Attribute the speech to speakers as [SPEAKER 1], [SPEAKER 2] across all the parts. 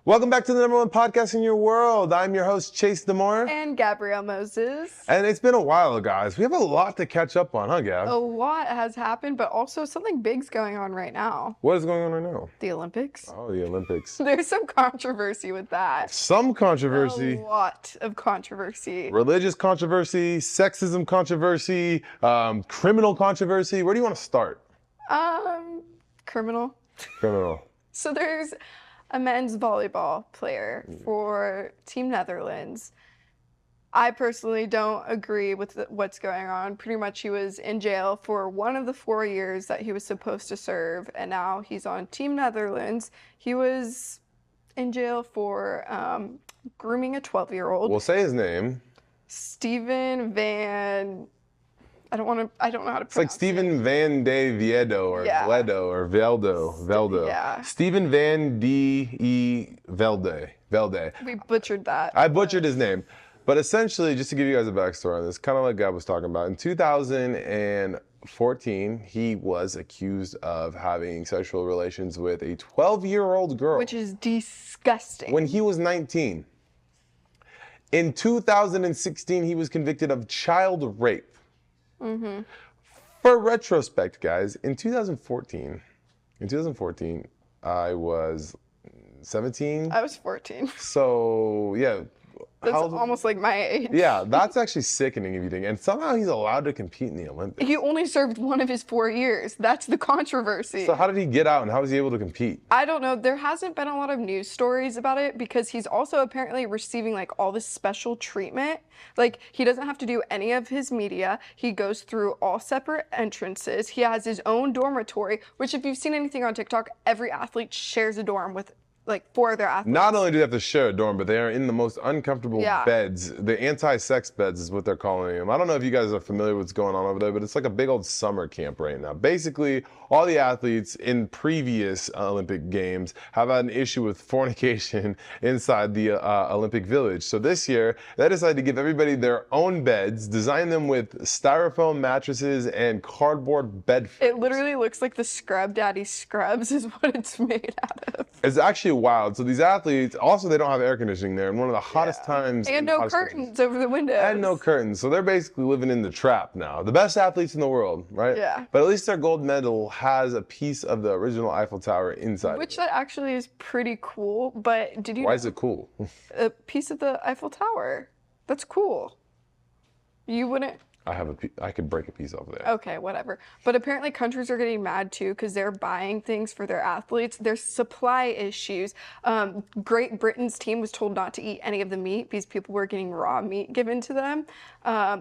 [SPEAKER 1] Welcome back to the #1 podcast in your world. I'm your host, Chase Demore.
[SPEAKER 2] And Gabrielle Moses.
[SPEAKER 1] And it's been a while, guys. We have a lot to catch up on, huh, Gab?
[SPEAKER 2] A lot has happened, but also something big's going on right now.
[SPEAKER 1] What is going on right now?
[SPEAKER 2] The Olympics.
[SPEAKER 1] Oh, the Olympics.
[SPEAKER 2] There's some controversy with that.
[SPEAKER 1] Some controversy.
[SPEAKER 2] A lot of controversy.
[SPEAKER 1] Religious controversy, sexism controversy, criminal controversy. Where do you want to start?
[SPEAKER 2] Criminal.
[SPEAKER 1] Criminal.
[SPEAKER 2] So there's a men's volleyball player for Team Netherlands. I personally don't agree with what's going on. Pretty much he was in jail for one of the 4 years that he was supposed to serve, and now he's on Team Netherlands. He was in jail for grooming a 12-year-old.
[SPEAKER 1] We'll say his name.
[SPEAKER 2] Steven Van... I don't know how to pronounce it.
[SPEAKER 1] It's like Steven Van de Viedo or Vledo or Veldo.
[SPEAKER 2] Yeah.
[SPEAKER 1] Steven Van de Velde.
[SPEAKER 2] We butchered that.
[SPEAKER 1] I butchered his name. But essentially, just to give you guys a backstory on this, kind of like Gab was talking about, in 2014, he was accused of having sexual relations with a 12-year-old girl.
[SPEAKER 2] Which is disgusting.
[SPEAKER 1] When he was 19. In 2016, he was convicted of child rape.
[SPEAKER 2] Mm-hmm.
[SPEAKER 1] For retrospect, guys, in 2014, I was 17.
[SPEAKER 2] I was 14.
[SPEAKER 1] So, yeah.
[SPEAKER 2] That's almost like my age.
[SPEAKER 1] Yeah, that's actually sickening if you think. And somehow he's allowed to compete in the Olympics.
[SPEAKER 2] He only served one of his 4 years. That's the controversy.
[SPEAKER 1] So how did he get out and how was he able to compete?
[SPEAKER 2] I don't know. There hasn't been a lot of news stories about it because he's also apparently receiving like all this special treatment. Like he doesn't have to do any of his media. He goes through all separate entrances. He has his own dormitory, which if you've seen anything on TikTok, every athlete shares a dorm with like 4 other athletes.
[SPEAKER 1] Not only do they have to share a dorm, but they are in the most uncomfortable beds. The anti-sex beds is what they're calling them. I don't know if you guys are familiar with what's going on over there, but it's like a big old summer camp right now. Basically, all the athletes in previous Olympic Games have had an issue with fornication inside the Olympic Village. So this year, they decided to give everybody their own beds, design them with styrofoam mattresses and cardboard bed frames.
[SPEAKER 2] It literally looks like the Scrub Daddy Scrubs is what it's made out of.
[SPEAKER 1] It's actually wild. So these athletes, also they don't have air conditioning there, and one of the hottest times.
[SPEAKER 2] And no curtains over the windows.
[SPEAKER 1] And no curtains. So they're basically living in the trap now. The best athletes in the world, right?
[SPEAKER 2] Yeah.
[SPEAKER 1] But at least their gold medal has a piece of the original Eiffel Tower inside.
[SPEAKER 2] Which that actually is pretty cool. But did you
[SPEAKER 1] Why is it cool?
[SPEAKER 2] A piece of the Eiffel Tower. That's cool. You wouldn't...
[SPEAKER 1] I could break a piece off of there.
[SPEAKER 2] Okay, whatever. But apparently countries are getting mad too because they're buying things for their athletes. There's supply issues. Great Britain's team was told not to eat any of the meat because people were getting raw meat given to them.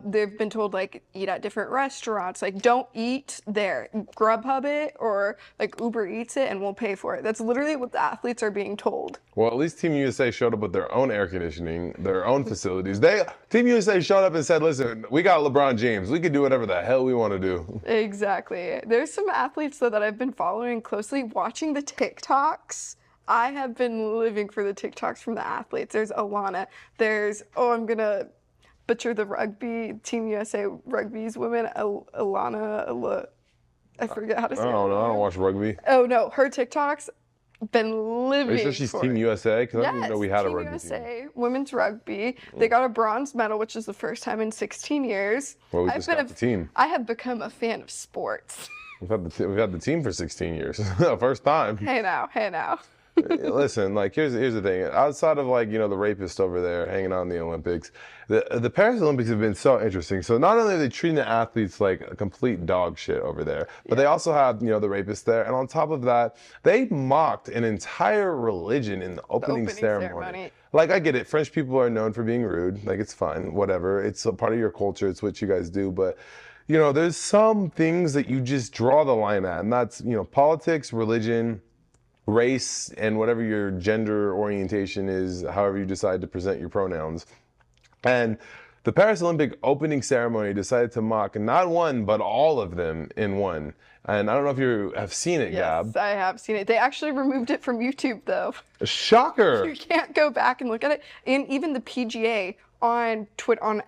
[SPEAKER 2] They've been told like eat at different restaurants. Like don't eat there. Grubhub it or like Uber Eats it and we'll pay for it. That's literally what the athletes are being told.
[SPEAKER 1] Well, at least Team USA showed up with their own air conditioning, their own facilities. Team USA showed up and said, listen, we got LeBron James. We can do whatever the hell we want to do.
[SPEAKER 2] Exactly. There's some athletes though that I've been following closely, watching the TikToks. I have been living for the TikToks from the athletes. There's Alana. There's, I'm going to butcher the rugby, Team USA rugby's women, Alana, I forget how to say it.
[SPEAKER 1] I don't know. I don't watch rugby.
[SPEAKER 2] Oh no, her TikToks, been living.
[SPEAKER 1] Are you sure she's Team USA? Because I didn't even know we had a rugby
[SPEAKER 2] USA, women's rugby. They got a bronze medal, which is the first time in 16 years.
[SPEAKER 1] Well, we just got the team.
[SPEAKER 2] I have become a fan of sports.
[SPEAKER 1] We've had the team for 16 years. First time.
[SPEAKER 2] Hey now.
[SPEAKER 1] Listen, like here's the thing. Outside of like, the rapist over there hanging out in the Olympics, the Paris Olympics have been so interesting. So not only are they treating the athletes like a complete dog shit over there, but they also have, the rapist there. And on top of that, they mocked an entire religion in the opening ceremony. Like, I get it. French people are known for being rude. Like, it's fine. Whatever. It's a part of your culture. It's what you guys do. But, there's some things that you just draw the line at. And that's, politics, religion, race, and whatever your gender orientation is, however you decide to present your pronouns. And the Paris Olympic opening ceremony decided to mock not one, but all of them in one. And I don't know if you have seen it, Gab.
[SPEAKER 2] Yes, I have seen it. They actually removed it from YouTube, though.
[SPEAKER 1] Shocker!
[SPEAKER 2] You can't go back and look at it. And even the PGA on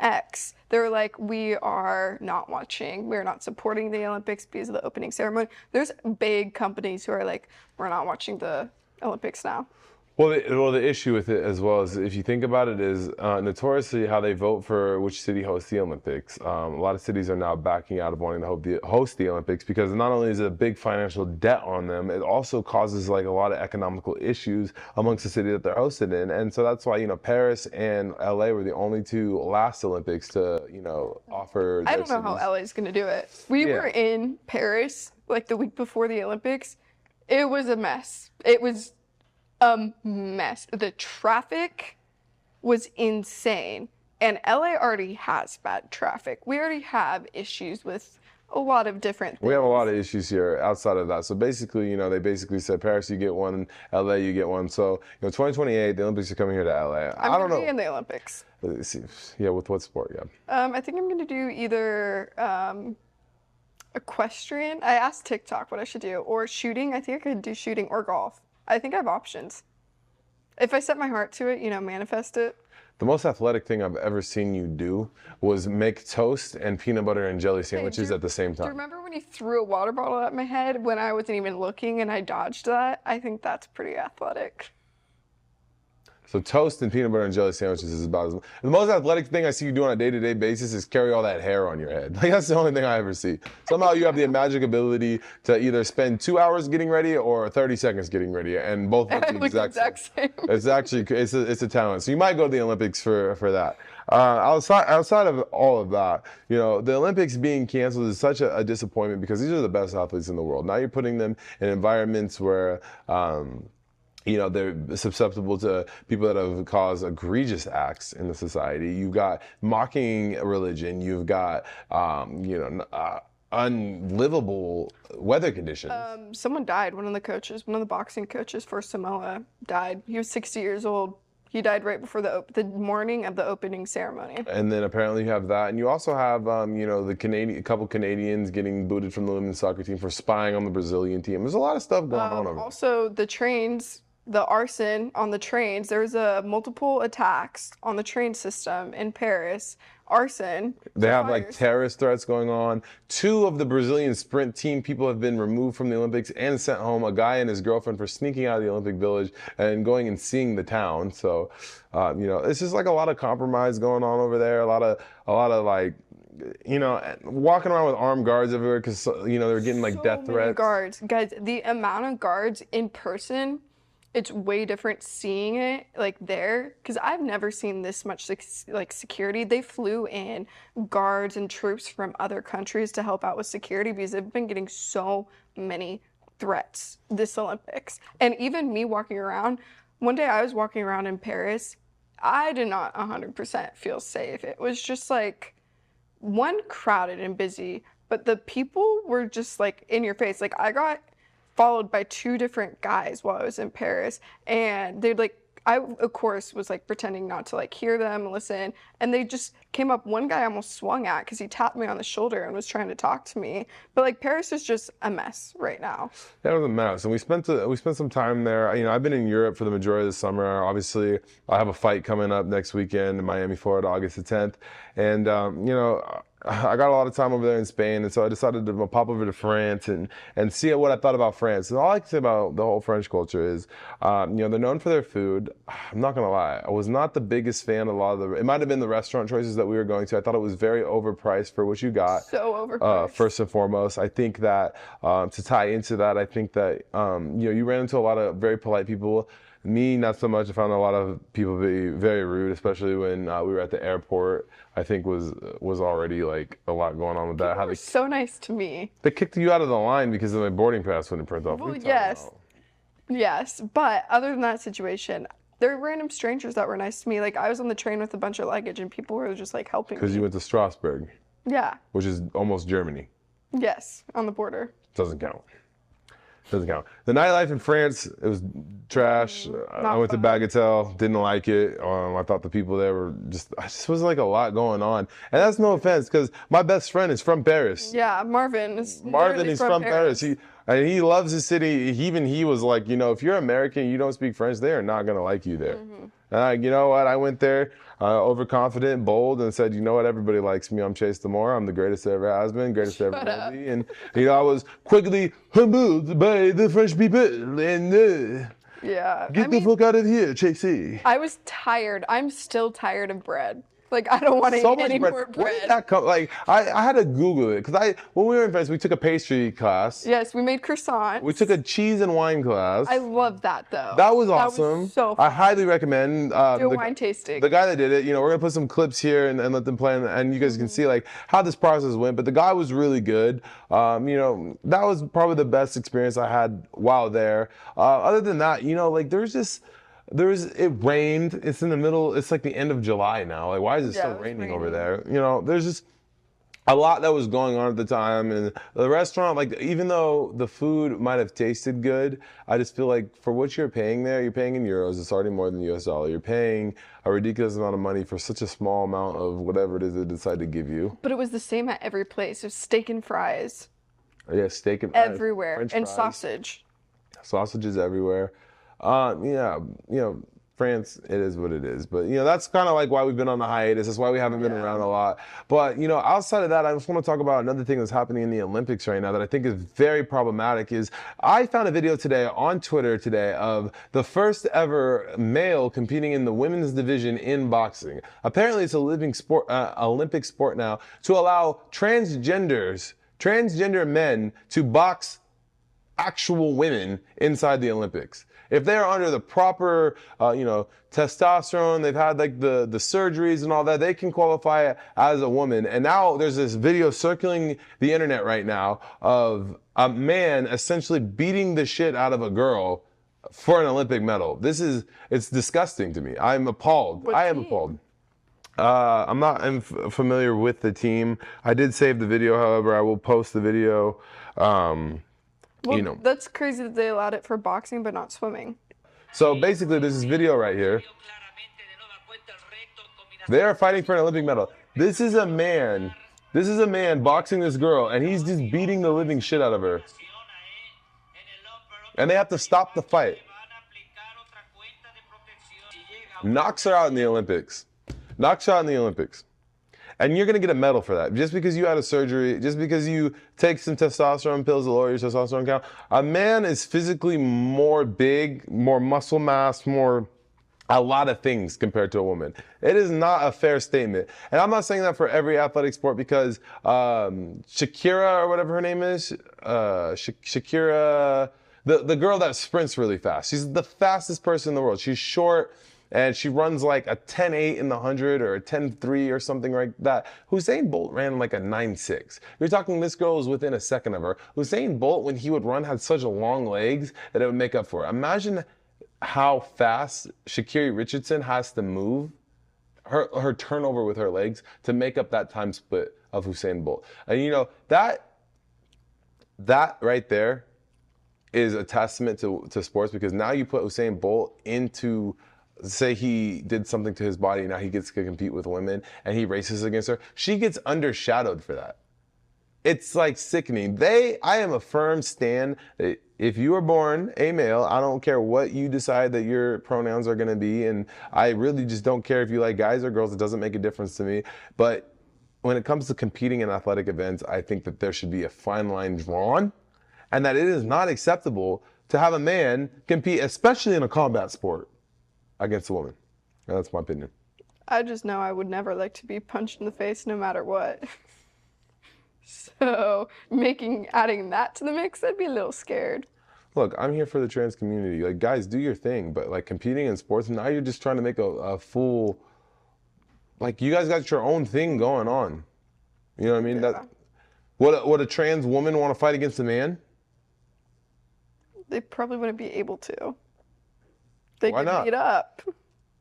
[SPEAKER 2] X, they're like, we are not watching. We're not supporting the Olympics because of the opening ceremony. There's big companies who are like, we're not watching the Olympics now.
[SPEAKER 1] Well, the issue with it as well is, if you think about it, is notoriously how they vote for which city hosts the Olympics. A lot of cities are now backing out of wanting to host the Olympics because not only is it a big financial debt on them, it also causes like a lot of economical issues amongst the city that they're hosted in. And so that's why, Paris and LA were the only two last Olympics to, offer
[SPEAKER 2] I
[SPEAKER 1] their
[SPEAKER 2] don't know how
[SPEAKER 1] cities.
[SPEAKER 2] LA is going to do it. We
[SPEAKER 1] Yeah.
[SPEAKER 2] were in Paris like the week before the Olympics. It was a mess. It was a mess. The traffic was insane. And LA already has bad traffic. We already have issues with a lot of different things.
[SPEAKER 1] We have a lot of issues here outside of that. So basically, they basically said Paris, you get one, LA, you get one. So, 2028, the Olympics are coming here to LA.
[SPEAKER 2] I'm
[SPEAKER 1] I don't
[SPEAKER 2] gonna be
[SPEAKER 1] know.
[SPEAKER 2] in the Olympics.
[SPEAKER 1] Let's see. Yeah, with what sport? Yeah.
[SPEAKER 2] I think I'm going to do either equestrian. I asked TikTok what I should do, or shooting. I think I could do shooting or golf. I think I have options. If I set my heart to it, manifest it.
[SPEAKER 1] The most athletic thing I've ever seen you do was make toast and peanut butter and jelly sandwiches at the same
[SPEAKER 2] Do you
[SPEAKER 1] time.
[SPEAKER 2] remember when you threw a water bottle at my head when I wasn't even looking and I dodged that? I think that's pretty athletic.
[SPEAKER 1] So toast and peanut butter and jelly sandwiches is about the most athletic thing I see you do on a day-to-day basis is carry all that hair on your head. Like, that's the only thing I ever see. Somehow you have the magic ability to either spend 2 hours getting ready or 30 seconds getting ready, and both look
[SPEAKER 2] I
[SPEAKER 1] the
[SPEAKER 2] look the
[SPEAKER 1] exact same.
[SPEAKER 2] exact same.
[SPEAKER 1] It's actually it's a talent. So you might go to the Olympics for that. Outside of all of that, the Olympics being canceled is such a disappointment because these are the best athletes in the world. Now you're putting them in environments where they're susceptible to people that have caused egregious acts in the society. You've got mocking religion. You've got, unlivable weather conditions.
[SPEAKER 2] Someone died. One of the boxing coaches for Samoa died. He was 60 years old. He died right before the morning of the opening ceremony.
[SPEAKER 1] And then apparently you have that, and you also have, a couple Canadians getting booted from the women's soccer team for spying on the Brazilian team. There's a lot of stuff going on over there.
[SPEAKER 2] Also, the arson on the trains. There was multiple attacks on the train system in Paris. Arson.
[SPEAKER 1] They have
[SPEAKER 2] fires.
[SPEAKER 1] terrorist threats going on. 2 of the Brazilian sprint team people have been removed from the Olympics and sent home. A guy and his girlfriend for sneaking out of the Olympic Village and going and seeing the town. So, it's just like a lot of compromise going on over there. A lot of like, walking around with armed guards everywhere because they're getting like death
[SPEAKER 2] Many
[SPEAKER 1] threats.
[SPEAKER 2] guards, guys. The amount of guards in person, it's way different seeing it like there, because I've never seen this much security. They flew in guards and troops from other countries to help out with security because they've been getting so many threats this Olympics. And even me walking around, one day I was walking around in Paris, I did not 100% feel safe. It was just like crowded and busy, but the people were just like in your face. Like, I got followed by 2 different guys while I was in Paris, and I of course was like pretending not to hear them and listen, and they just came up. One guy I almost swung at because he tapped me on the shoulder and was trying to talk to me. But Paris is just a mess right now.
[SPEAKER 1] That was a mess, and we spent some time there. I've been in Europe for the majority of the summer. Obviously, I have a fight coming up next weekend in Miami, Florida, August the 10th, and I got a lot of time over there in Spain, and so I decided to pop over to France and see what I thought about France. And all I can say about the whole French culture is, they're known for their food. I'm not gonna lie, I was not the biggest fan of a lot of it might have been the restaurant choices that we were going to. I thought it was very overpriced for what you got.
[SPEAKER 2] So overpriced.
[SPEAKER 1] First and foremost, I think that to tie into that, I think that you ran into a lot of very polite people. Me, not so much. I found a lot of people be very rude, especially when we were at the airport. I think was already a lot going on with that.
[SPEAKER 2] They were so nice to me.
[SPEAKER 1] They kicked you out of the line because of my boarding pass wouldn't print off.
[SPEAKER 2] Well, yes, but other than that situation, there were random strangers that were nice to me. I was on the train with a bunch of luggage, and people were just helping me.
[SPEAKER 1] Because you went to Strasbourg.
[SPEAKER 2] Yeah.
[SPEAKER 1] Which is almost Germany.
[SPEAKER 2] Yes, on the border.
[SPEAKER 1] Doesn't count. Doesn't count. The nightlife in France, it was trash. I went to Bagatelle, didn't like it. I thought the people there were just was a lot going on. And that's no offense, because my best friend is from Paris.
[SPEAKER 2] Yeah, Marvin is
[SPEAKER 1] from Paris. He loves his city. He was like, if you're American, you don't speak French, they are not going to like you there. Mm-hmm. You know what? I went there overconfident, bold, and said, you know what? Everybody likes me. I'm Chase Damore. I'm the greatest there ever has been, greatest there ever will be. And, I was quickly humbled by the French people. And
[SPEAKER 2] Yeah.
[SPEAKER 1] Get the fuck out of here, Chasey.
[SPEAKER 2] I was tired. I'm still tired of bread. Like, I don't want to
[SPEAKER 1] So
[SPEAKER 2] eat
[SPEAKER 1] much
[SPEAKER 2] any
[SPEAKER 1] bread.
[SPEAKER 2] more
[SPEAKER 1] Where did
[SPEAKER 2] bread.
[SPEAKER 1] that come? Like, I had to Google it because when we were in Venice, we took a pastry class.
[SPEAKER 2] Yes, we made croissants.
[SPEAKER 1] We took a cheese and wine class.
[SPEAKER 2] I love that though.
[SPEAKER 1] That was awesome.
[SPEAKER 2] That was so
[SPEAKER 1] I
[SPEAKER 2] fun.
[SPEAKER 1] highly recommend
[SPEAKER 2] Do a
[SPEAKER 1] the
[SPEAKER 2] wine tasting.
[SPEAKER 1] the guy that did it. You know, we're gonna put some clips here and let them play, and you guys can see like how this process went. But the guy was really good. You know, that was probably the best experience I had while there. Other than that, you know, like it rained. It's in the middle. It's like the end of July now. Like, why is it still raining over there? You know, there's just a lot that was going on at the time, and the restaurant, like, even though the food might have tasted good, I just feel like for what you're paying there, you're paying in euros. It's already more than the US dollar. You're paying a ridiculous amount of money for such a small amount of whatever it is they decide to give you.
[SPEAKER 2] But it was the same at every place. It was steak and fries.
[SPEAKER 1] Yeah, steak and
[SPEAKER 2] Everywhere.
[SPEAKER 1] French
[SPEAKER 2] And
[SPEAKER 1] fries.
[SPEAKER 2] sausage.
[SPEAKER 1] Sausages everywhere. Yeah, you know, France, it is what it is. But, you know, that's kind of like why we've been on a hiatus. That's why we haven't been around a lot. But, you know, outside of that, I just want to talk about another thing that's happening in the Olympics right now that I think is very problematic is I found a video today on Twitter today of the first ever male competing in the women's division in boxing. Apparently, it's a living sport, Olympic sport now to allow transgender men to box actual women inside the Olympics. If they're under the proper, you know, testosterone, they've had like the surgeries and all that, they can qualify as a woman. And now there's this video circling the internet right now of a man essentially beating the shit out of a girl for an Olympic medal. It's disgusting to me. I'm appalled.
[SPEAKER 2] What
[SPEAKER 1] I am
[SPEAKER 2] team?
[SPEAKER 1] appalled. I'm not familiar with the team. I did save the video, however, I will post the video.
[SPEAKER 2] Well,
[SPEAKER 1] You know.
[SPEAKER 2] that's crazy that they allowed it for boxing but not swimming.
[SPEAKER 1] So basically, there's this video right here. They are fighting for an Olympic medal. This is a man boxing this girl, and he's just beating the living shit out of her. And they have to stop the fight. Knocks her out in the Olympics. Knocks her out in the Olympics. And you're going to get a medal for that. Just because you had a surgery, just because you take some testosterone pills to lower your testosterone count. A man is physically more big, more muscle mass, a lot of things compared to a woman. It is not a fair statement. And I'm not saying that for every athletic sport because Shakira, or whatever her name is, Shakira, the girl that sprints really fast. She's the fastest person in the world. She's short. And she runs like a 10.8 in the 100 or a 10.3 or something like that. Usain Bolt ran like a 9.6. You're talking this girl was within a second of her. Usain Bolt, when he would run, had such long legs that it would make up for it. Imagine how fast Sha'Carri Richardson has to move, her turnover with her legs to make up that time split of Usain Bolt. And you know, that right there is a testament to sports, because now you put Usain Bolt into, say he did something to his body, now he gets to compete with women and he races against her. She gets undershadowed for that. It's like sickening. I am a firm stand that if you are born a male, I don't care what you decide that your pronouns are going to be. And I really just don't care if you like guys or girls. It doesn't make a difference to me. But when it comes to competing in athletic events, I think that there should be a fine line drawn, and that it is not acceptable to have a man compete, especially in a combat sport, against a woman. And that's my opinion.
[SPEAKER 2] I just know I would never like to be punched in the face no matter what. So adding that to the mix, I'd be a little scared.
[SPEAKER 1] Look, I'm here for the trans community. Like, guys, do your thing. But like competing in sports, now you're just trying to make a full, like, you guys got your own thing going on. You know what I mean?
[SPEAKER 2] Yeah.
[SPEAKER 1] Would a trans woman want to fight against a man?
[SPEAKER 2] They probably wouldn't be able to. They
[SPEAKER 1] Why
[SPEAKER 2] could
[SPEAKER 1] not?
[SPEAKER 2] beat up.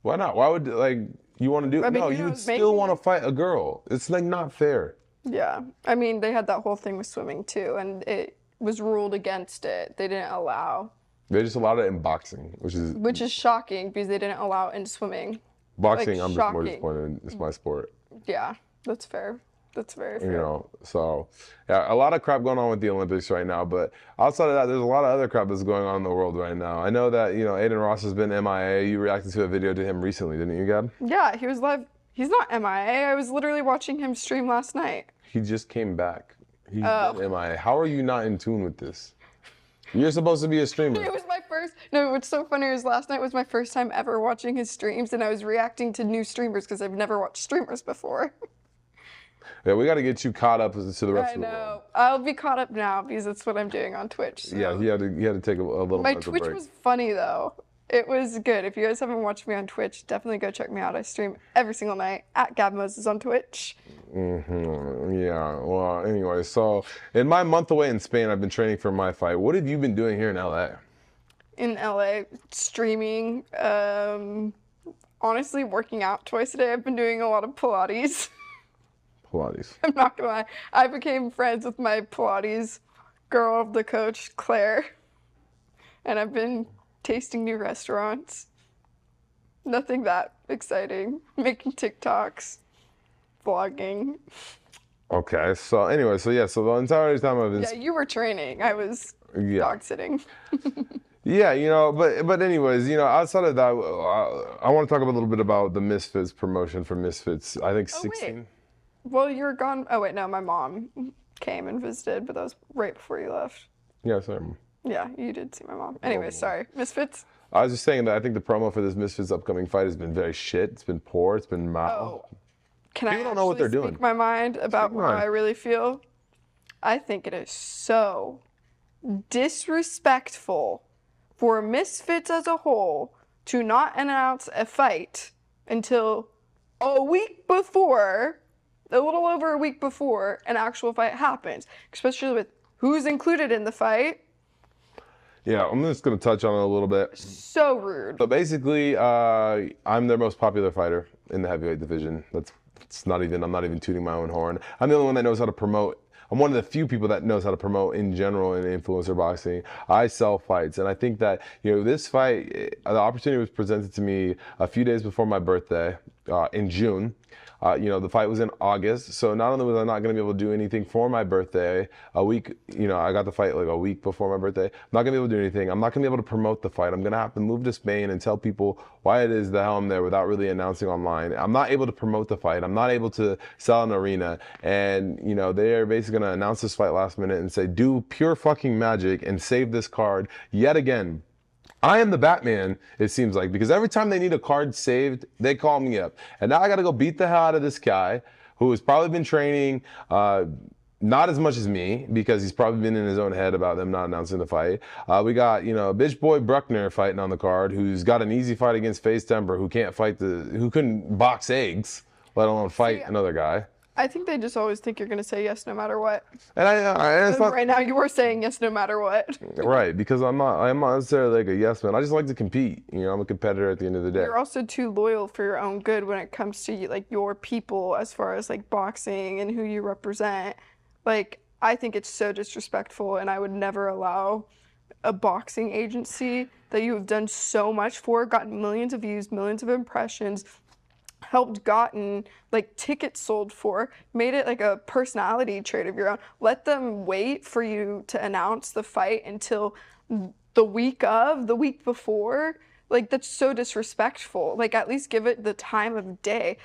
[SPEAKER 1] Why not? Why would, like, you want to do?
[SPEAKER 2] I mean,
[SPEAKER 1] No,
[SPEAKER 2] you
[SPEAKER 1] you
[SPEAKER 2] know,
[SPEAKER 1] would still
[SPEAKER 2] maybe-
[SPEAKER 1] want to fight a girl. It's like not fair.
[SPEAKER 2] Yeah. I mean, they had that whole thing with swimming too, and it was ruled against it. They didn't allow.
[SPEAKER 1] They just allowed it in boxing, which is
[SPEAKER 2] shocking because they didn't allow it in swimming.
[SPEAKER 1] boxing.
[SPEAKER 2] like,
[SPEAKER 1] I'm just more
[SPEAKER 2] shocking.
[SPEAKER 1] disappointed. It's my sport.
[SPEAKER 2] Yeah, that's fair. That's very fair.
[SPEAKER 1] You know, so yeah, a lot of crap going on with the Olympics right now. But outside of that, there's a lot of other crap that's going on in the world right now. I know that, you know, Aiden Ross has been MIA. You reacted to a video to him recently, didn't you, Gab?
[SPEAKER 2] Yeah, he was live. He's not MIA. I was literally watching him stream last night.
[SPEAKER 1] He just came back. He's been MIA. How are you not in tune with this? You're supposed to be a streamer.
[SPEAKER 2] It was my first, no, what's so funny is last night was my first time ever watching his streams, and I was reacting to new streamers because I've never watched streamers before.
[SPEAKER 1] Yeah, we got to get you caught up to the rest
[SPEAKER 2] I
[SPEAKER 1] of the world.
[SPEAKER 2] know. I'll be caught up now because that's what I'm doing on Twitch. So.
[SPEAKER 1] Yeah, he had to take a little
[SPEAKER 2] My
[SPEAKER 1] mental
[SPEAKER 2] Twitch
[SPEAKER 1] break.
[SPEAKER 2] was funny though. It was good. If you guys haven't watched me on Twitch, definitely go check me out. I stream every single night at Gab Moses on Twitch.
[SPEAKER 1] Yeah. Well, anyway, so in my month away in Spain, I've been training for my fight. What have you been doing here in LA?
[SPEAKER 2] In LA, streaming. Honestly, working out twice a day. I've been doing a lot of Pilates.
[SPEAKER 1] Pilates.
[SPEAKER 2] I'm not gonna lie. I became friends with my Pilates girl, the coach, Claire. And I've been tasting new restaurants. Nothing that exciting. Making TikToks. Vlogging.
[SPEAKER 1] Okay. So anyway, so the entire time I've been.
[SPEAKER 2] Yeah, you were training. I was dog sitting.
[SPEAKER 1] Yeah, but anyways, outside of that, I want to talk a little bit about the Misfits promotion for Misfits. I think 16.
[SPEAKER 2] Wait. Well, you were gone. Oh wait, no, my mom came and visited, but that was right before you left.
[SPEAKER 1] Yeah, sorry.
[SPEAKER 2] Yeah, you did see my mom. Anyway, sorry. Misfits?
[SPEAKER 1] I was just saying that I think the promo for this Misfits upcoming fight has been very shit. It's been poor. It's been mal.
[SPEAKER 2] Oh. Can
[SPEAKER 1] People
[SPEAKER 2] I
[SPEAKER 1] don't know what they're doing.
[SPEAKER 2] speak my mind about
[SPEAKER 1] Speak
[SPEAKER 2] how
[SPEAKER 1] mine.
[SPEAKER 2] I really feel? I think it is so disrespectful for Misfits as a whole to not announce a fight until a week before, a little over a week before an actual fight happens, especially with who's included in the fight.
[SPEAKER 1] Yeah, I'm just going to touch on it a little bit.
[SPEAKER 2] So rude.
[SPEAKER 1] But basically, I'm their most popular fighter in the heavyweight division. I'm not even tooting my own horn. I'm the only one that knows how to promote. I'm one of the few people that knows how to promote in general in influencer boxing. I sell fights, and I think that this fight, the opportunity was presented to me a few days before my birthday in June. The fight was in August, so not only was I not going to be able to do anything for my birthday, I got the fight like a week before my birthday. I'm not going to be able to do anything. I'm not going to be able to promote the fight. I'm going to have to move to Spain and tell people why it is the hell I'm there without really announcing online. I'm not able to promote the fight. I'm not able to sell an arena. And, they are basically going to announce this fight last minute and say, do pure fucking magic and save this card yet again. I am the Batman, it seems like, because every time they need a card saved, they call me up. And now I got to go beat the hell out of this guy who has probably been training not as much as me, because he's probably been in his own head about them not announcing the fight. We got, bitch boy Bruckner fighting on the card, who's got an easy fight against FaZe Temper, who couldn't box eggs, let alone fight another guy.
[SPEAKER 2] I think they just always think you're going to say yes no matter what.
[SPEAKER 1] And
[SPEAKER 2] Right now you were saying yes no matter what.
[SPEAKER 1] Right, because I'm not necessarily like a yes man. I just like to compete. I'm a competitor at the end of the day.
[SPEAKER 2] You're also too loyal for your own good when it comes to your people, as far as boxing and who you represent. I think it's so disrespectful, and I would never allow a boxing agency that you have done so much for, gotten millions of views, millions of impressions, helped gotten tickets sold for, made it a personality trait of your own. Let them wait for you to announce the fight until the week before. That's so disrespectful. At least give it the time of day.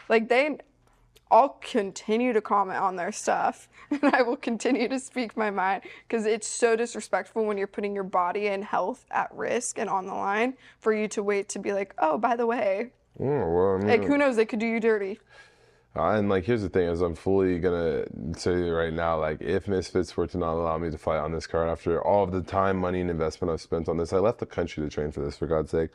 [SPEAKER 2] I'll continue to comment on their stuff, and I will continue to speak my mind, because it's so disrespectful when you're putting your body and health at risk and on the line for you to wait to be oh, by the way.
[SPEAKER 1] Well, I mean,
[SPEAKER 2] Who knows? They could do you dirty.
[SPEAKER 1] And here's the thing: is I'm fully gonna say right now, if Misfits were to not allow me to fight on this card after all of the time, money, and investment I've spent on this, I left the country to train for this. For God's sake,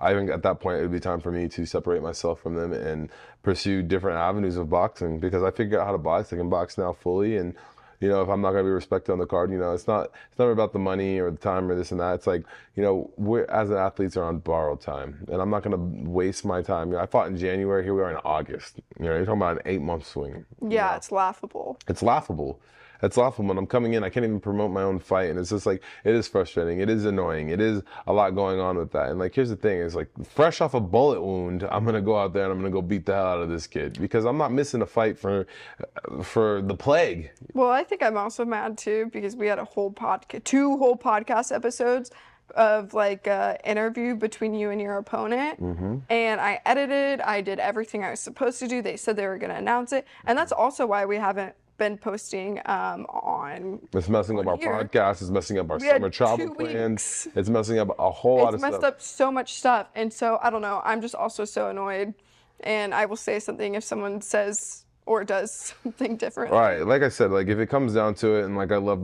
[SPEAKER 1] I think at that point it would be time for me to separate myself from them and pursue different avenues of boxing, because I figured out how to box. I can box now fully, and if I'm not going to be respected on the card, it's never about the money or the time or this and that. It's we're, as athletes, are on borrowed time, and I'm not going to waste my time. I fought in January. Here we are in August. You're talking about an 8-month swing.
[SPEAKER 2] Yeah, it's laughable.
[SPEAKER 1] It's laughable. It's laughable. When I'm coming in, I can't even promote my own fight, and it's just it is frustrating. It is annoying. It is a lot going on with that. And here's the thing: is fresh off a bullet wound, I'm gonna go out there and I'm gonna go beat the hell out of this kid, because I'm not missing a fight for the plague.
[SPEAKER 2] Well, I think I'm also mad too, because we had two whole podcast episodes of interview between you and your opponent, and I did everything I was supposed to do. They said they were going to announce it, and that's also why we haven't been posting on.
[SPEAKER 1] It's messing up our
[SPEAKER 2] here.
[SPEAKER 1] podcast. It's messing up our
[SPEAKER 2] We had
[SPEAKER 1] summer travel
[SPEAKER 2] 2
[SPEAKER 1] plans.
[SPEAKER 2] weeks.
[SPEAKER 1] It's messing up a whole lot
[SPEAKER 2] It's
[SPEAKER 1] of
[SPEAKER 2] messed
[SPEAKER 1] stuff.
[SPEAKER 2] up so much stuff, and so I don't know. I'm just also so annoyed, and I will say something if someone says or does something differently.
[SPEAKER 1] Right, like I said, like if it comes down to it, and like I love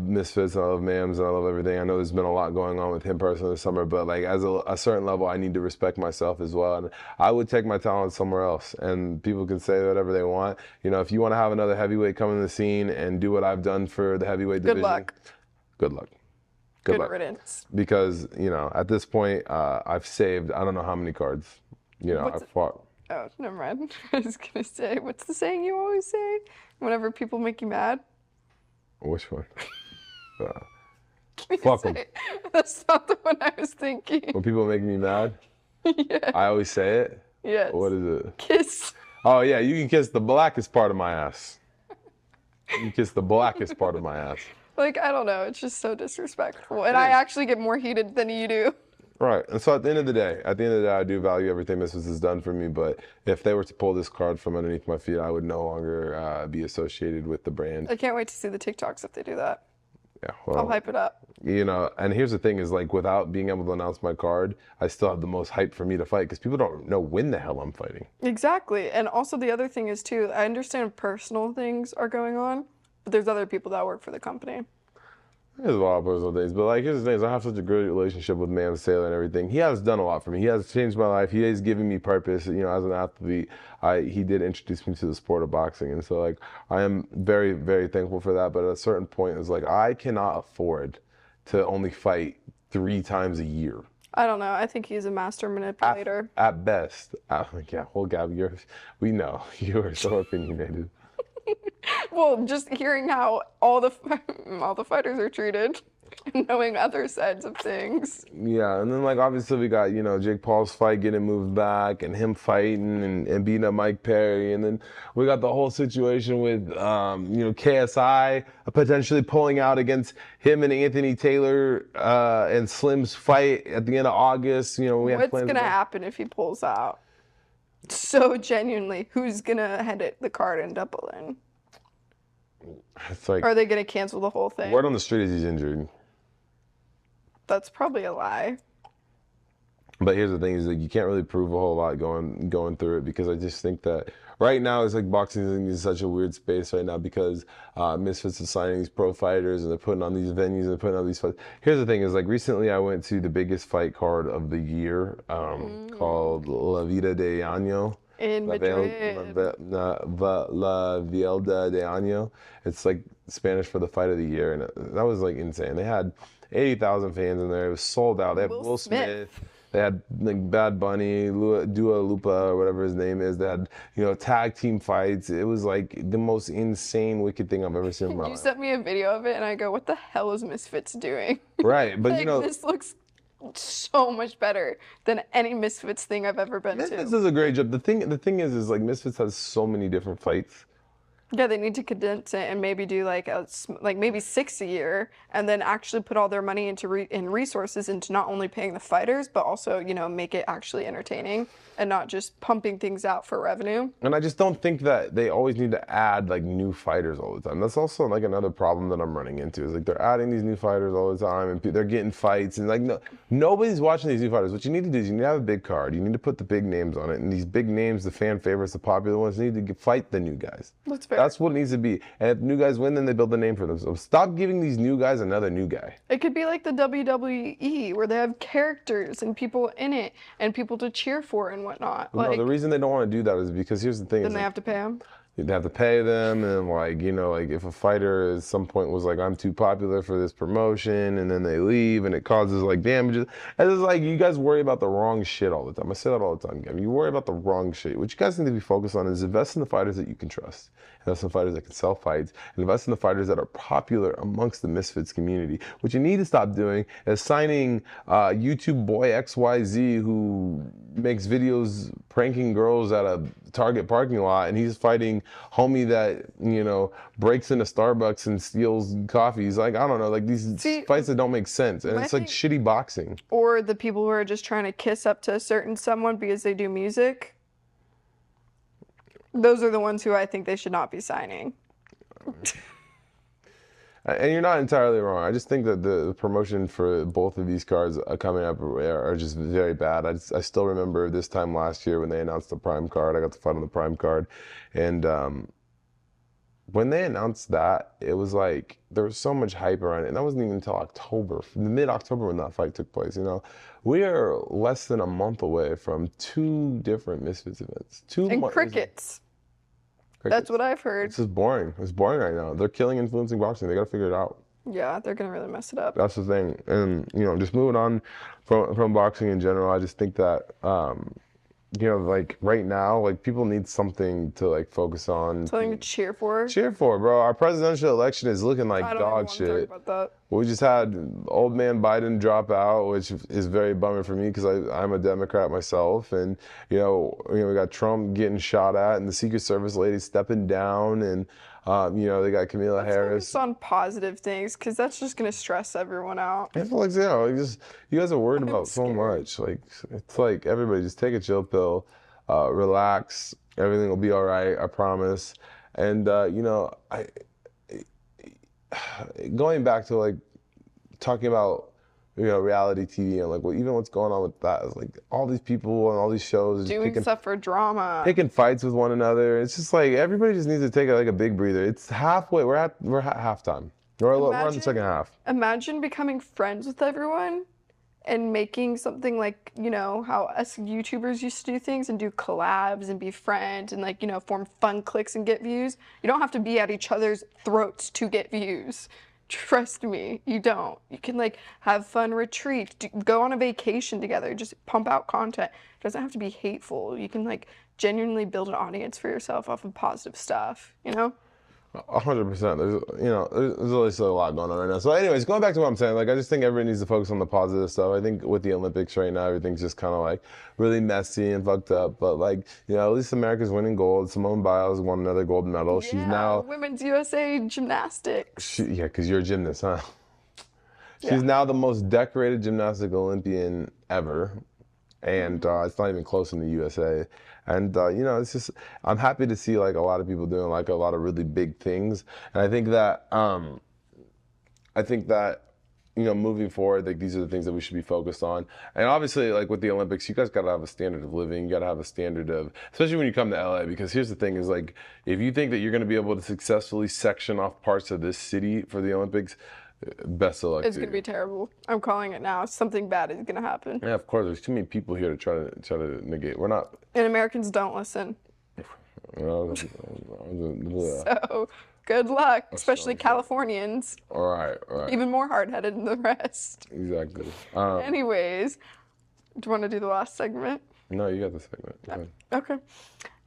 [SPEAKER 1] Misfits and I love Mams and I love everything. I know there's been a lot going on with him personally this summer, but like as a certain level, I need to respect myself as well, and I would take my talent somewhere else. And people can say whatever they want. You know, if you want to have another heavyweight come in the scene and do what I've done for the heavyweight division,
[SPEAKER 2] Good luck.
[SPEAKER 1] Good luck.
[SPEAKER 2] Good
[SPEAKER 1] luck.
[SPEAKER 2] riddance.
[SPEAKER 1] Because you know, at this point, I've saved I don't know how many cards. You know, I've fought.
[SPEAKER 2] Oh, never mind. I was gonna say, what's the saying you always say whenever people make you mad?
[SPEAKER 1] Which one?
[SPEAKER 2] Can you
[SPEAKER 1] Fuck 'em.
[SPEAKER 2] say it? That's not the one I was thinking.
[SPEAKER 1] When people make me mad,
[SPEAKER 2] Yeah.
[SPEAKER 1] I always say it.
[SPEAKER 2] Yes.
[SPEAKER 1] What is it?
[SPEAKER 2] Kiss.
[SPEAKER 1] Oh yeah, you can kiss the blackest part of my ass. You can kiss the blackest part of my ass.
[SPEAKER 2] Like, I don't know. It's just so disrespectful. And I actually get more heated than you do.
[SPEAKER 1] Right, and so at the end of the day, I do value everything Misfits has done for me, but if they were to pull this card from underneath my feet, I would no longer be associated with the brand.
[SPEAKER 2] I can't wait to see the TikToks if they do that.
[SPEAKER 1] Yeah,
[SPEAKER 2] I'll
[SPEAKER 1] well,
[SPEAKER 2] hype it up.
[SPEAKER 1] you know, and here's the thing is like without being able to announce my card, I still have the most hype for me to fight because people don't know when the hell I'm fighting.
[SPEAKER 2] Exactly. And also the other thing is too, I understand personal things are going on, but there's other people that work for the company.
[SPEAKER 1] There's a lot of personal things, but like here's the thing: is I have such a great relationship with Mam Sailor and everything. He has done a lot for me. He has changed my life. He has given me purpose. You know, as an athlete, he did introduce me to the sport of boxing, and so like I am very, very thankful for that. But at a certain point, it's like I cannot afford to only fight 3 times a year.
[SPEAKER 2] I don't know. I think he's a master manipulator.
[SPEAKER 1] At best, yeah. Well, Gabby, we know you are so opinionated.
[SPEAKER 2] Well, just hearing how all the fighters are treated, and knowing other sides of things.
[SPEAKER 1] Yeah, and then like obviously we got, you know, Jake Paul's fight getting moved back and him fighting and beating up Mike Perry, and then we got the whole situation with you know, KSI potentially pulling out against him and Anthony Taylor and Slim's fight at the end of August. You know, we had
[SPEAKER 2] What's
[SPEAKER 1] plans
[SPEAKER 2] gonna
[SPEAKER 1] about-
[SPEAKER 2] happen if he pulls out? So genuinely, who's gonna head the card and double in?
[SPEAKER 1] It's like
[SPEAKER 2] Or are they gonna cancel the whole thing?
[SPEAKER 1] word on the street is he's injured.
[SPEAKER 2] That's probably a lie.
[SPEAKER 1] But here's the thing: is like you can't really prove a whole lot going through it because I just think that right now it's like boxing is in such a weird space right now because Misfits are signing these pro fighters and they're putting on these venues and they're putting on these fights. Here's the thing: is like recently I went to the biggest fight card of the year called La Vida de Año.
[SPEAKER 2] In Madrid.
[SPEAKER 1] La Vielda de Año. It's like Spanish for the fight of the year, and that was like insane. They had 80,000 fans in there. It was sold out. They had Will Smith. They had like Bad Bunny, Dua Lipa, or whatever his name is. They had, you know, tag team fights. It was like the most insane, wicked thing I've ever seen in my
[SPEAKER 2] You
[SPEAKER 1] life.
[SPEAKER 2] sent me a video of it, and I go, "What the hell is Misfits doing?"
[SPEAKER 1] Right, but
[SPEAKER 2] Like,
[SPEAKER 1] you know,
[SPEAKER 2] this looks so much better than any Misfits thing I've ever been
[SPEAKER 1] Misfits
[SPEAKER 2] to.
[SPEAKER 1] does a great job. The thing is like Misfits has so many different fights.
[SPEAKER 2] Yeah, they need to condense it and maybe do like maybe 6 a year, and then actually put all their money into resources into not only paying the fighters, but also, you know, make it actually entertaining and not just pumping things out for revenue.
[SPEAKER 1] And I just don't think that they always need to add like new fighters all the time. That's also like another problem that I'm running into is like they're adding these new fighters all the time and they're getting fights and like nobody's watching these new fighters. What you need to do is you need to have a big card. You need to put the big names on it, and these big names, the fan favorites, the popular ones, need to fight the new guys.
[SPEAKER 2] That's fair.
[SPEAKER 1] That's what it needs to be. And if new guys win, then they build a name for themselves. Stop giving these new guys another new guy.
[SPEAKER 2] It could be like the WWE where they have characters and people in it and people to cheer for and whatnot.
[SPEAKER 1] No,
[SPEAKER 2] Like,
[SPEAKER 1] the reason they don't want to do that is because here's the thing.
[SPEAKER 2] then
[SPEAKER 1] is
[SPEAKER 2] they
[SPEAKER 1] like,
[SPEAKER 2] have to pay them.
[SPEAKER 1] You'd have to pay them, and like, you know, like if a fighter at some point was like, I'm too popular for this promotion, and then they leave, and it causes like damages. And it's like, you guys worry about the wrong shit all the time. I say that all the time, Gavin. You worry about the wrong shit. What you guys need to be focused on is invest in the fighters that you can trust. Invest in the fighters that can sell fights, and invest in the fighters that are popular amongst the Misfits community. What you need to stop doing is signing YouTube boy XYZ who makes videos pranking girls at a Target parking lot, and he's fighting homie that, you know, breaks into Starbucks and steals coffee. He's like, I don't know, like these fights that don't make sense, and it's like shitty boxing.
[SPEAKER 2] Or the people who are just trying to kiss up to a certain someone because they do music. Those are the ones who I think they should not be signing.
[SPEAKER 1] And you're not entirely wrong. I just think that the promotion for both of these cards coming up are just very bad. I still remember this time last year when they announced the Prime card. I got to fight on the Prime card. And when they announced that, it was like there was so much hype around it. And that wasn't even until October, mid-October when that fight took place. You know, we are less than a month away from 2 different Misfits events.
[SPEAKER 2] And crickets. That's what I've heard.
[SPEAKER 1] It's just boring. It's boring right now. They're killing influencing boxing. They got to figure it out.
[SPEAKER 2] Yeah, they're gonna really mess it up.
[SPEAKER 1] That's the thing. And you know, just moving on from boxing in general, I just think that you know, like right now, like people need something to like focus on.
[SPEAKER 2] Something to cheer for.
[SPEAKER 1] Cheer for, bro. Our presidential election is looking like
[SPEAKER 2] I don't
[SPEAKER 1] dog
[SPEAKER 2] even want to
[SPEAKER 1] shit.
[SPEAKER 2] talk about that.
[SPEAKER 1] We just had old man Biden drop out, which is very bummer for me because I'm a Democrat myself, and you know we got Trump getting shot at, and the Secret Service lady stepping down, and you know they got Kamala Harris.
[SPEAKER 2] Focus on positive things because that's just gonna stress everyone out.
[SPEAKER 1] I feel like you know, you guys are worried
[SPEAKER 2] I'm
[SPEAKER 1] about so
[SPEAKER 2] scared.
[SPEAKER 1] much. Like it's like everybody just take a chill pill, relax. Everything will be all right. I promise. And you know, going back to like talking about you know reality TV and like even what's going on with that is like all these people and all these shows are
[SPEAKER 2] Doing stuff for drama.
[SPEAKER 1] picking fights with one another. It's just like everybody just needs to take like a big breather. It's halfway. We're at halftime. We're on the second half.
[SPEAKER 2] Imagine becoming friends with everyone and making something like, you know, how us YouTubers used to do things and do collabs and be friends and like, you know, form fun cliques and get views. You don't have to be at each other's throats to get views. Trust me, you don't. You can like have fun retreats, go on a vacation together, just pump out content. It doesn't have to be hateful. You can like genuinely build an audience for yourself off of positive stuff, you know?
[SPEAKER 1] 100%. There's, you know, there's really still a lot going on right now. So, anyways, going back to what I'm saying, like, I just think everybody needs to focus on the positive stuff. I think with the Olympics right now, everything's just kind of like really messy and fucked up. But like, you know, at least America's winning gold. Simone Biles won another gold medal. She's now
[SPEAKER 2] Women's USA gymnastics.
[SPEAKER 1] yeah, because you're a gymnast, huh? She's
[SPEAKER 2] Yeah.
[SPEAKER 1] now the most decorated gymnastic Olympian ever. And it's not even close in the USA. And you know, it's just I'm happy to see like a lot of people doing like a lot of really big things. And I think that you know, moving forward, like these are the things that we should be focused on. And obviously, like with the Olympics, you guys got to have a standard of living. You got to have a standard of, especially when you come to LA, because here's the thing: is like if you think that you're going to be able to successfully section off parts of this city for the Olympics, best of luck.
[SPEAKER 2] It's gonna be terrible. I'm calling it now. Something bad is gonna happen.
[SPEAKER 1] Yeah, of course. There's too many people here to try to negate. We're not.
[SPEAKER 2] And Americans don't listen.
[SPEAKER 1] You know,
[SPEAKER 2] So good luck, especially Californians.
[SPEAKER 1] all right.
[SPEAKER 2] Even more hard-headed than the rest.
[SPEAKER 1] Exactly.
[SPEAKER 2] Anyways, do you want to do the last segment?
[SPEAKER 1] No, you got the segment. Go ahead.
[SPEAKER 2] Okay.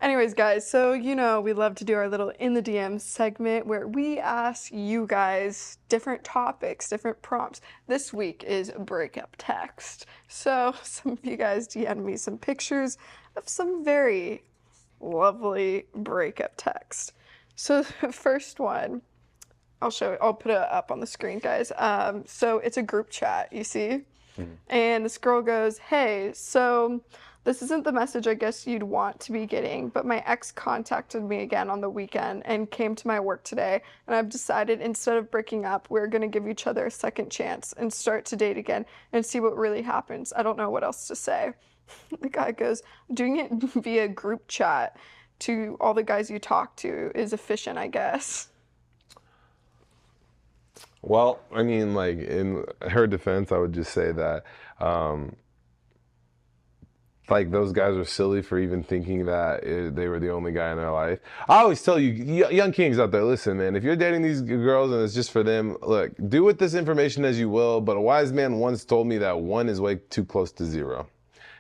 [SPEAKER 2] Anyways, guys, so you know we love to do our little In the DM segment where we ask you guys different topics, different prompts. This week is breakup text. So some of you guys DM'd me some pictures of some very lovely breakup text. So the first one, I'll put it up on the screen, guys. So it's a group chat, you see? And this girl goes, "Hey, so this isn't the message I guess you'd want to be getting, but my ex contacted me again on the weekend and came to my work today, and I've decided instead of breaking up, we're gonna give each other a second chance and start to date again and see what really happens. I don't know what else to say." The guy goes, "Doing it via group chat to all the guys you talk to is efficient, I guess."
[SPEAKER 1] Well, I mean, like in her defense, I would just say that, like those guys are silly for even thinking that they were the only guy in their life. I always tell you, young kings out there, listen, man. If you're dating these girls and it's just for them, look, do with this information as you will. But a wise man once told me that 1 is way too close to 0.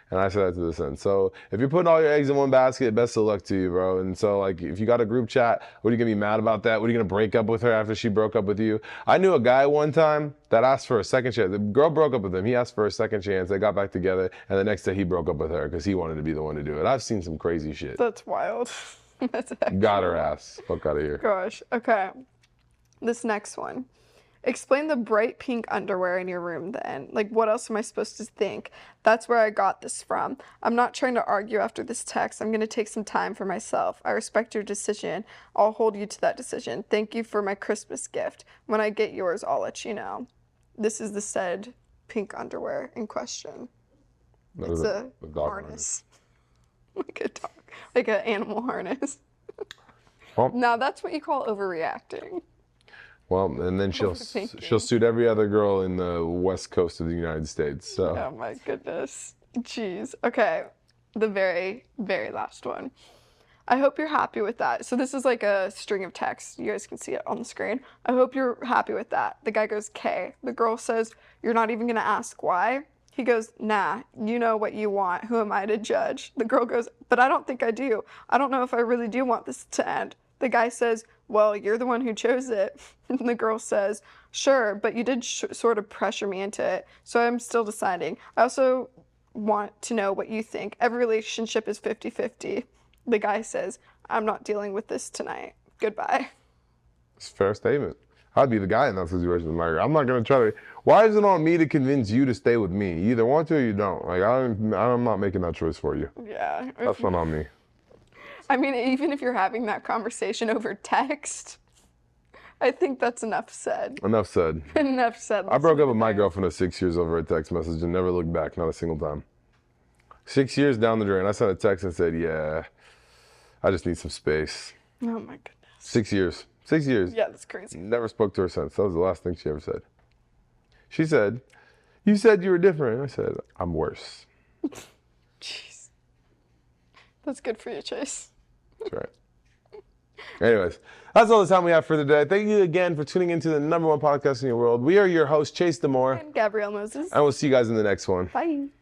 [SPEAKER 1] And I said that to the sun. So if you're putting all your eggs in one basket, best of luck to you, bro. And so like, if you got a group chat, what are you gonna be mad about that? What are you gonna break up with her after she broke up with you? I knew a guy one time that asked for a second chance. The girl broke up with him. He asked for a second chance. They got back together, and the next day he broke up with her because he wanted to be the one to do it. I've seen some crazy shit.
[SPEAKER 2] That's wild. That's actually
[SPEAKER 1] Got her ass. Fuck out of here.
[SPEAKER 2] Gosh. Okay. This next one. Explain the bright pink underwear in your room then. Like, what else am I supposed to think? That's where I got this from. I'm not trying to argue after this text. I'm going to take some time for myself. I respect your decision. I'll hold you to that decision. Thank you for my Christmas gift. When I get yours, I'll let you know. This is the said pink underwear in question. It's a
[SPEAKER 1] dog
[SPEAKER 2] harness. Like a dog, like an animal harness.
[SPEAKER 1] Well,
[SPEAKER 2] Now that's what you call overreacting.
[SPEAKER 1] well, and then she'll suit every other girl in the west coast of the United States. So
[SPEAKER 2] Oh my goodness. Jeez. Okay. The very, very last one. I hope you're happy with that. So this is like a string of texts. You guys can see it on the screen. I hope you're happy with that. The guy goes, K. The girl says, you're not even going to ask why? He goes, nah, you know what you want. Who am I to judge? The girl goes, but I don't think I do. I don't know if I really do want this to end. The guy says, well, you're the one who chose it. And the girl says, sure, but you did sort of pressure me into it. So I'm still deciding. I also want to know what you think. Every relationship is 50-50. The guy says, I'm not dealing with this tonight. Goodbye.
[SPEAKER 1] it's a fair statement. I'd be the guy in that situation. Like, I'm not gonna try to. Why is it on me to convince you to stay with me? You either want to or you don't. Like, I'm not making that choice for you.
[SPEAKER 2] Yeah.
[SPEAKER 1] That's not on me.
[SPEAKER 2] I mean, even if you're having that conversation over text, I think that's enough said.
[SPEAKER 1] Enough said.
[SPEAKER 2] Enough said.
[SPEAKER 1] I broke up with my girlfriend of 6 years over a text message and never looked back, not a single time. 6 years down the drain, I sent a text and said, yeah, I just need some space.
[SPEAKER 2] Oh my goodness.
[SPEAKER 1] 6 years. 6 years.
[SPEAKER 2] Yeah, that's crazy.
[SPEAKER 1] Never spoke to her since. That was the last thing she ever said. She said, you said you were different. I said, I'm worse.
[SPEAKER 2] Jeez. That's good for you, Chase.
[SPEAKER 1] That's right. Anyways, that's all the time we have for today. Thank you again for tuning into the #1 podcast in your world. We are your host, Chase Demore.
[SPEAKER 2] And Gabrielle Moses.
[SPEAKER 1] And we'll see you guys in the next one.
[SPEAKER 2] Bye.